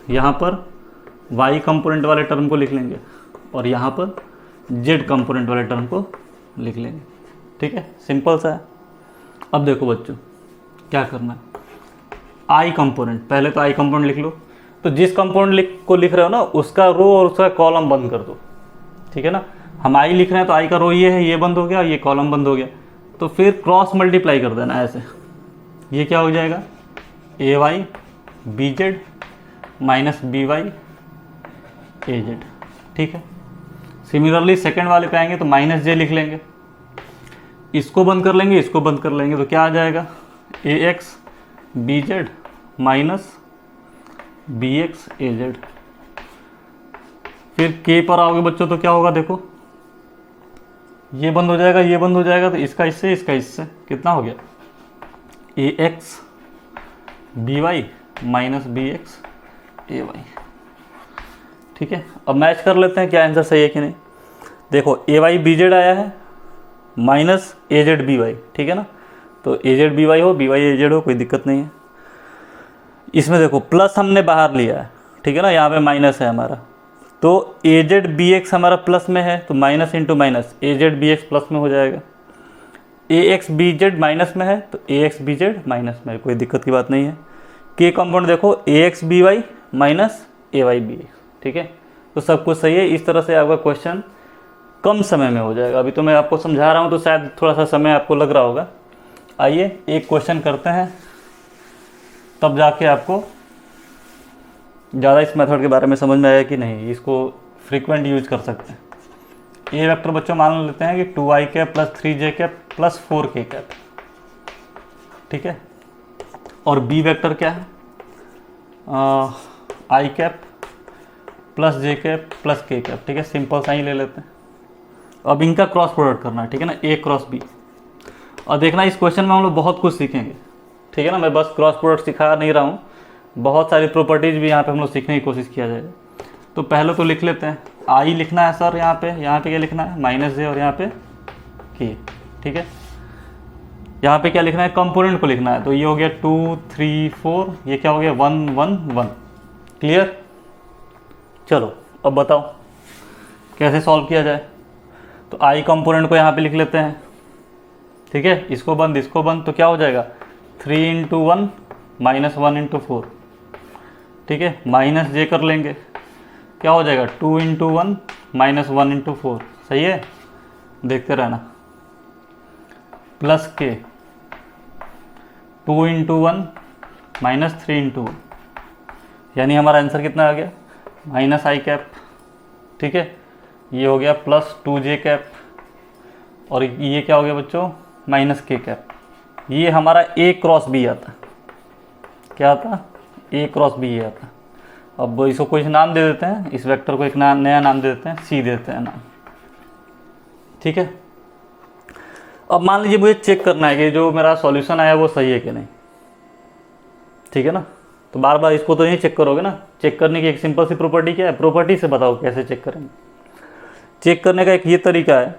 यहाँ पर वाई कंपोनेंट वाले टर्म को लिख लेंगे, और यहाँ पर जेड कंपोनेंट वाले टर्म को लिख लेंगे, ठीक है। सिंपल सा है। अब देखो बच्चों क्या करना है, आई कंपोनेंट, पहले तो आई कंपोनेंट लिख लो। तो जिस कंपोनेंट को लिख रहे हो ना, उसका रो और उसका कॉलम बंद कर दो, ठीक है ना। हम आई लिख रहे हैं तो आई का रो ये है, ये बंद हो गया, ये कॉलम बंद हो गया। तो फिर क्रॉस मल्टीप्लाई कर देना ऐसे, ये क्या हो जाएगा, A Y B Z minus B Y A Z, ठीक है। सिमिलरली सेकंड वाले पे आएंगे तो माइनस जे लिख लेंगे, इसको बंद कर लेंगे, इसको बंद कर लेंगे, तो क्या आ जाएगा, A X B Z minus B X A Z. फिर के पर आओगे बच्चों तो क्या होगा, देखो ये बंद हो जाएगा, ये बंद हो जाएगा, तो इसका इससे कितना हो गया, A X B Y minus B X A Y, ठीक है। अब मैच कर लेते हैं क्या आंसर सही है कि नहीं। देखो ए वाई बी जेड आया है माइनस ए जेड बी वाई, ठीक है ना। तो ए जेड बी वाई हो, बी वाई ए जेड हो, कोई दिक्कत नहीं है। इसमें देखो प्लस हमने बाहर लिया है, ठीक है ना, यहाँ पे माइनस है हमारा, तो ए जेड बी एक्स हमारा प्लस में है, तो माइनस इंटू माइनस ए जेड बी एक्स प्लस में हो जाएगा। A X B Z minus में है तो ए एक्स बी जेड माइनस में है, कोई दिक्कत की बात नहीं है। के कंपाउंड देखो ए एक्स बी वाई माइनस ए वाई बी एक्स, ठीक है, तो सब कुछ सही है। इस तरह से आपका क्वेश्चन कम समय में हो जाएगा। अभी तो मैं आपको समझा रहा हूँ तो शायद थोड़ा सा समय आपको लग रहा होगा। आइए एक क्वेश्चन करते हैं, तब जाके आपको ज़्यादा इस मेथड के बारे में समझ में आया कि नहीं, इसको फ्रीक्वेंट यूज कर सकते हैं। ए वेक्टर बच्चों मान लेते हैं कि 2i cap plus 3j cap plus 4k cap, ठीक है, और बी वेक्टर क्या है, आई कैप प्लस जे कैप प्लस के कैप, ठीक है, सिंपल सा ही ले लेते हैं। अब इनका क्रॉस प्रोडक्ट करना है, ठीक है ना, ए क्रॉस बी। और देखना इस क्वेश्चन में हम लोग बहुत कुछ सीखेंगे, ठीक है ना, मैं बस क्रॉस प्रोडक्ट सिखा नहीं रहा हूँ, बहुत सारी प्रॉपर्टीज़ भी यहाँ पे हम लोग सीखने की कोशिश किया जाएगा। तो पहले तो लिख लेते हैं, आई लिखना है सर, यहाँ पे क्या लिखना है, माइनस जे, और यहाँ पे के, ठीक है। यहाँ पे क्या लिखना है, कंपोनेंट को लिखना है, तो ये हो गया 2 3 4, ये क्या हो गया 1 1 1, क्लियर। चलो अब बताओ कैसे सॉल्व किया जाए। तो आई कंपोनेंट को यहाँ पे लिख लेते हैं, ठीक है, इसको बंद, तो क्या हो जाएगा 3 × 1 माइनस 1 × 4, ठीक है, माइनस जे कर लेंगे, क्या हो जाएगा 2 × 1 माइनस 1 × 4, सही है, देखते रहना, प्लस के 2 × 1 माइनस 3 × 1, यानी हमारा आंसर कितना आ गया माइनस आई कैप, ठीक है, ये हो गया प्लस 2j कैप, और ये क्या हो गया बच्चों माइनस के कैप। ये हमारा ए क्रॉस बी आता, क्या आता, ए क्रॉस बी ये आता। अब इसको कुछ नाम दे देते हैं, इस वेक्टर को एक नया नाम दे देते हैं, सी देते हैं नाम, ठीक है। अब मान लीजिए मुझे चेक करना है कि जो मेरा सॉल्यूशन आया वो सही है कि नहीं, ठीक है ना, तो बार बार इसको तो नहीं चेक करोगे ना। चेक करने की एक सिंपल सी प्रॉपर्टी क्या है, प्रॉपर्टी से बताओ कैसे चेक करेंगे। चेक करने का एक ये तरीका है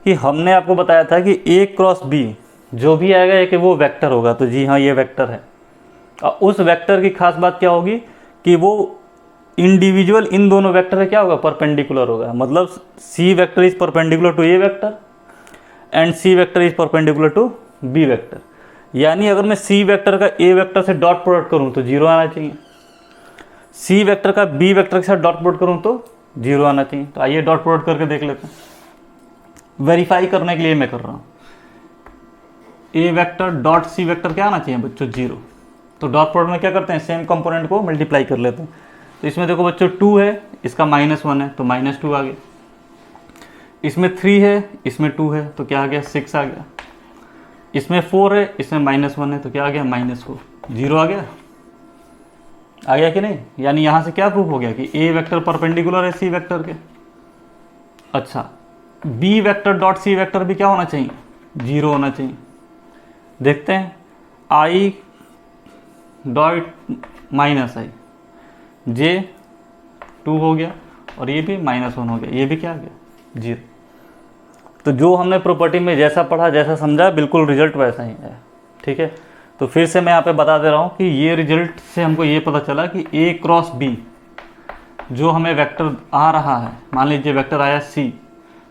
कि हमने आपको बताया था कि ए क्रॉस बी जो भी आएगा कि वो वेक्टर होगा, तो जी हाँ ये वेक्टर है। और उस वेक्टर की खास बात क्या होगी कि वो इंडिविजुअल इन दोनों वेक्टर है क्या होगा, परपेंडिकुलर होगा। मतलब C vector is perpendicular to A vector and C vector is perpendicular to B vector. यानी अगर मैं सी वेक्टर का ए वेक्टर से डॉट प्रोडक्ट करूं तो 0 आना चाहिए, सी वेक्टर का बी वेक्टर के साथ डॉट प्रोडक्ट करूं तो 0 आना चाहिए। तो आइए डॉट प्रोडक्ट करके देख लेते हैं, वेरीफाई करने के लिए मैं कर रहा हूं। ए वेक्टर डॉट सी वेक्टर क्या आना चाहिए बच्चों 0। तो डॉट प्रोडक्ट में क्या करते हैं, सेम कंपोनेंट को मल्टीप्लाई कर लेते हैं। तो इसमें देखो बच्चों 2 है, इसका -1 है तो -2 आ गया, इसमें 3 है, इसमें 2 है तो क्या आ गया 6 आ गया, इसमें 4 है, इसमें -1 है तो क्या आ गया -4, 0 आ गया कि नहीं। यानी यहाँ से क्या प्रूफ हो गया कि ए वेक्टर परपेंडिकुलर है सी वेक्टर के। अच्छा, B vector dot C vector भी क्या होना चाहिए 0 होना चाहिए। देखते हैं, आई डॉट माइनस आई, जे 2 हो गया और ये भी -1 हो गया, ये भी क्या आ गया 0। तो जो हमने प्रॉपर्टी में जैसा पढ़ा जैसा समझा बिल्कुल रिजल्ट वैसा ही है, ठीक है। तो फिर से मैं यहाँ पे बता दे रहा हूँ कि ये रिजल्ट से हमको ये पता चला कि ए क्रॉस बी जो हमें वेक्टर आ रहा है, मान लीजिए वेक्टर आया सी,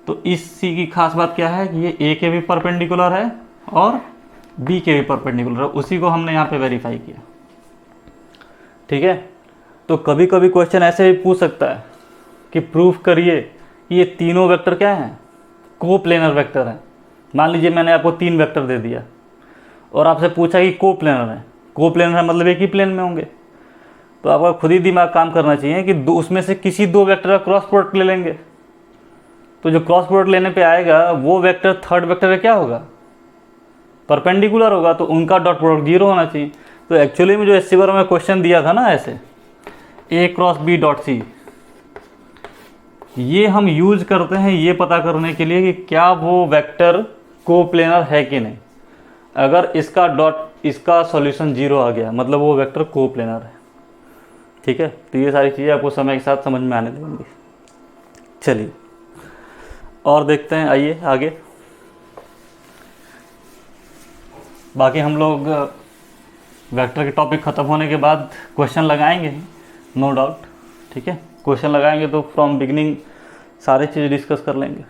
तो इस सी की खास बात क्या है कि ये ए के भी परपेंडिकुलर है और बी के भी परपेंडिकुलर है, उसी को हमने यहाँ पे वेरीफाई किया, ठीक है। तो कभी कभी क्वेश्चन ऐसे भी पूछ सकता है कि प्रूफ करिए कि ये तीनों वेक्टर क्या हैं, कोप्लेनर वेक्टर है। मान लीजिए मैंने आपको 3 वेक्टर दे दिया और आपसे पूछा कि कोप्लेनर है, कोप्लेनर है मतलब एक ही प्लेन में होंगे, तो आपका खुद ही दिमाग काम करना चाहिए कि उसमें से किसी 2 वेक्टर का क्रॉस प्रोडक्ट ले लेंगे। तो जो क्रॉस प्रोडक्ट लेने पे आएगा वो वेक्टर थर्ड वेक्टर का क्या होगा, परपेंडिकुलर होगा, तो उनका डॉट प्रोडक्ट 0 होना चाहिए। तो एक्चुअली में जो एससी बार में क्वेश्चन दिया था ना ऐसे, ए क्रॉस बी डॉट सी, ये हम यूज करते हैं ये पता करने के लिए कि क्या वो वेक्टर कोप्लेनर है कि नहीं। अगर इसका सॉल्यूशन 0 आ गया मतलब वो वेक्टर कोप्लेनर है, ठीक है। तो ये सारी चीज़ें आपको समय के साथ समझ में आने लगेंगी। चलिए और देखते हैं, आइए आगे। बाकी हम लोग वेक्टर के टॉपिक ख़त्म होने के बाद क्वेश्चन लगाएंगे, नो डाउट, ठीक है। क्वेश्चन लगाएंगे तो फ्रॉम बिगिनिंग सारी चीज़ डिस्कस कर लेंगे।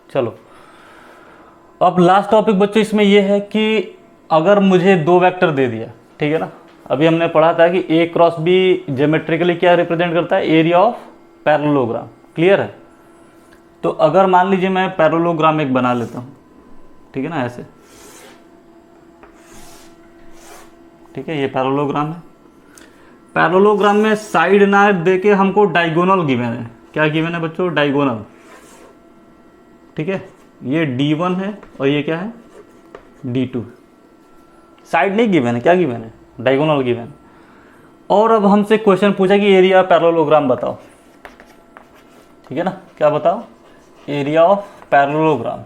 चलो अब लास्ट टॉपिक बच्चों इसमें ये है कि अगर मुझे दो वेक्टर दे दिया, ठीक है ना, अभी हमने पढ़ा था कि ए क्रॉस बी ज्योमेट्रिकली क्या रिप्रेजेंट करता है, एरिया ऑफ पैरेललोग्राम, क्लियर है। तो अगर मान लीजिए मैं पैरेललोग्राम एक बना लेता हूँ, ठीक है ना, ऐसे, ठीक है, ये पैरेललोग्राम है। पैरेललोग्राम में साइड ना दे के हमको डायगोनल गिवन है। क्या गिवन है बच्चों, डायगोनल, ठीक है। ये D1 है और ये क्या है, D2। साइड नहीं गिवन है, क्या गिवन है, डायगोनल गिवन। और अब हमसे क्वेश्चन पूछा कि एरिया पैरेललोग्राम बताओ, ठीक है ना, क्या बताओ, एरिया ऑफ पैरेललोग्राम।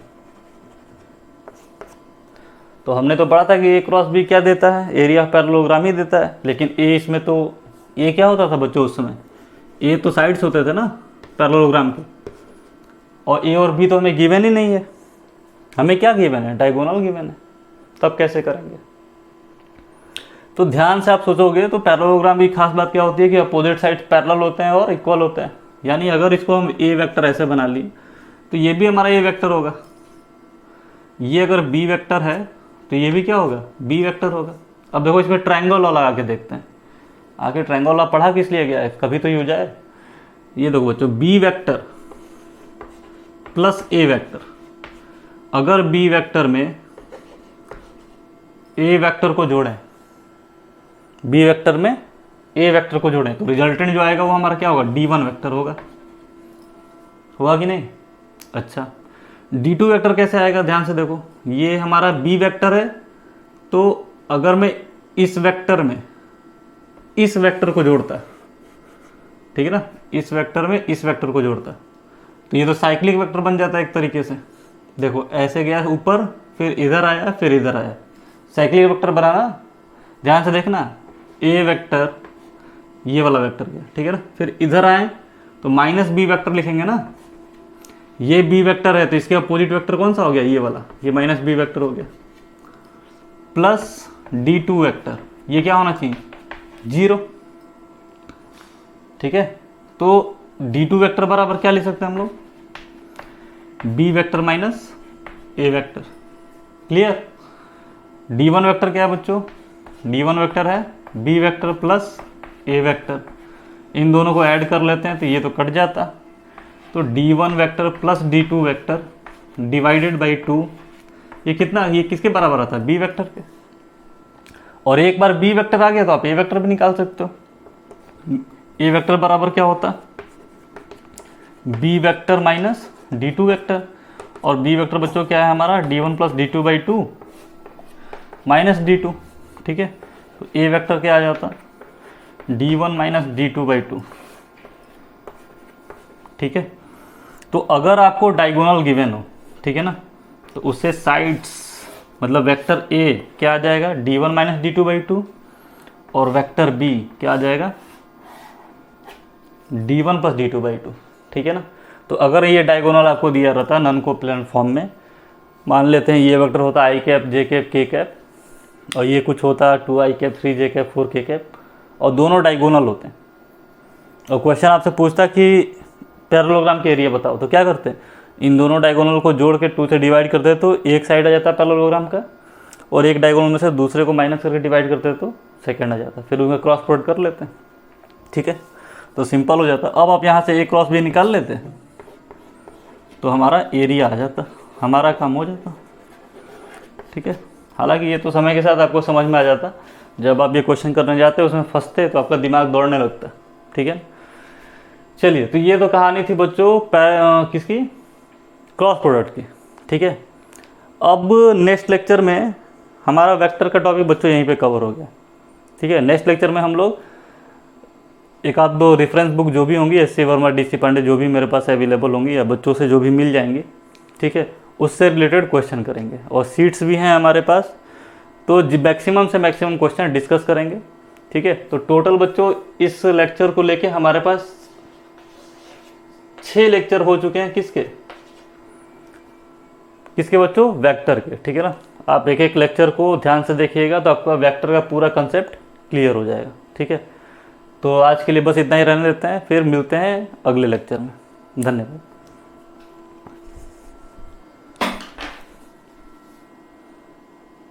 तो हमने तो पढ़ा था कि ए क्रॉस बी क्या देता है, एरिया ऑफ पैरेललोग्राम ही देता है। लेकिन ए इसमें तो ए क्या होता था बच्चों उस समय, ए तो साइड्स होते थे ना पैरेललोग्राम के, और ए और बी तो हमें गिवन ही नहीं है, हमें क्या गिवन है, डायगोनल गिवन है। तब कैसे करेंगे। तो ध्यान से आप सोचोगे तो पैरेललोग्राम की खास बात क्या होती है कि अपोजिट साइड पैरेलल होते हैं और इक्वल होते हैं। यानी अगर इसको हम ए वेक्टर ऐसे बना लिए तो ये भी हमारा ए वेक्टर होगा, ये अगर बी वेक्टर है तो ये भी क्या होगा, बी वेक्टर होगा। अब देखो इसमें ट्रायंगल लगा के देखते हैं, आगे ट्रायंगल पढ़ा किस लिए गया है, कभी तो यूज जाए। ये देखो बच्चों, बी वेक्टर प्लस ए वेक्टर, अगर बी वेक्टर में ए वेक्टर को जोड़ें, बी वेक्टर में ए वेक्टर को जोड़ें तो रिजल्टेंट जो आएगा वो हमारा क्या होगा, D1 वेक्टर होगा कि नहीं। अच्छा, D2 वेक्टर कैसे आएगा, ध्यान से देखो, ये हमारा बी वेक्टर है, तो अगर मैं इस वेक्टर में इस वेक्टर को जोड़ता, ठीक है ना, इस वेक्टर में इस वेक्टर को जोड़ता तो ये तो साइक्लिक वेक्टर बन जाता है एक तरीके से। देखो ऐसे गया ऊपर, फिर इधर आया, फिर इधर आया, साइक्लिक वेक्टर बनाना, ध्यान से देखना, ए वेक्टर ये वाला वेक्टर गया, ठीक है ना, फिर इधर आए तो माइनस बी वेक्टर लिखेंगे ना, ये बी वेक्टर है तो इसके अपोजिट वेक्टर कौन सा हो गया, ये वाला, ये माइनस बी वेक्टर हो गया, प्लस D2 वेक्टर, ये क्या होना चाहिए, 0, ठीक है। तो D2 वेक्टर बराबर क्या लिख सकते हैं हम लोग, बी वेक्टर माइनस ए वेक्टर, क्लियर। D1 वेक्टर क्या है बच्चों, D1 वेक्टर है बी वेक्टर प्लस ए वेक्टर, इन दोनों को ऐड कर लेते हैं तो ये तो कट जाता, तो D1 vector plus D2 vector divided by 2, ये कितना, ये किसके बराबर आता है, बी वेक्टर के। और एक बार बी वेक्टर आ गया तो आप ए वेक्टर भी निकाल सकते हो। ए वेक्टर बराबर क्या होता, B vector minus D2 vector, और बी वेक्टर बच्चों क्या है हमारा, D1 plus D2 by 2 minus D2, ठीक है। तो ए वेक्टर क्या आ जाता, D1 माइनस D2 बाई 2, ठीक है। तो अगर आपको डायगोनल गिवन हो, ठीक है ना, तो उससे साइड्स मतलब वेक्टर ए क्या आ जाएगा, D1 माइनस D2 बाई 2, और वेक्टर बी क्या आ जाएगा, D1 प्लस D2 बाई 2, ठीक है ना। तो अगर ये डायगोनल आपको दिया रहता नन कोप्लेनर फॉर्म में, मान लेते हैं ये वेक्टर होता आई कैप जे कैप के कैप, और ये कुछ होता 2i cap 3j cap 4k cap, और दोनों डायगोनल होते हैं, और क्वेश्चन आपसे पूछता कि पैरेललोग्राम के एरिया बताओ, तो क्या करते हैं, इन दोनों डायगोनल को जोड़ के 2 से डिवाइड करते हैं तो एक साइड आ जाता है पैरेललोग्राम का, और एक डायगोनल में से दूसरे को माइनस करके डिवाइड करते हैं तो सेकंड आ जाता है, फिर उनका क्रॉस प्रोडक्ट कर लेते हैं, ठीक है। तो सिंपल हो जाता। अब आप यहाँ से ए क्रॉस बी निकाल लेते हैं तो हमारा एरिया आ जाता, हमारा काम हो जाता, ठीक है। हालांकि ये तो समय के साथ आपको समझ में आ जाता, जब आप ये क्वेश्चन करने जाते उसमें फंसते तो आपका दिमाग दौड़ने लगता, ठीक है। चलिए, तो ये तो कहानी थी बच्चों किसकी, क्रॉस प्रोडक्ट की, ठीक है। अब नेक्स्ट लेक्चर में हमारा वेक्टर का टॉपिक बच्चों यहीं पे कवर हो गया, ठीक है। नेक्स्ट लेक्चर में हम लोग एक आध दो रेफरेंस बुक जो भी होंगी, S C Verma, D C Pandey, जो भी मेरे पास अवेलेबल होंगी या बच्चों से जो भी मिल जाएंगी, ठीक है, उससे रिलेटेड क्वेश्चन करेंगे, और सीट्स भी हैं हमारे पास, तो मैक्सिमम से मैक्सिमम क्वेश्चन डिस्कस करेंगे, ठीक है। तो टोटल बच्चों इस लेक्चर को लेके हमारे पास 6 लेक्चर हो चुके हैं, किसके बच्चों, वेक्टर के, ठीक है ना। आप एक एक लेक्चर को ध्यान से देखिएगा तो आपका वेक्टर का पूरा कंसेप्ट क्लियर हो जाएगा, ठीक है। तो आज के लिए बस इतना ही रहने देते हैं, फिर मिलते हैं अगले लेक्चर में। धन्यवाद।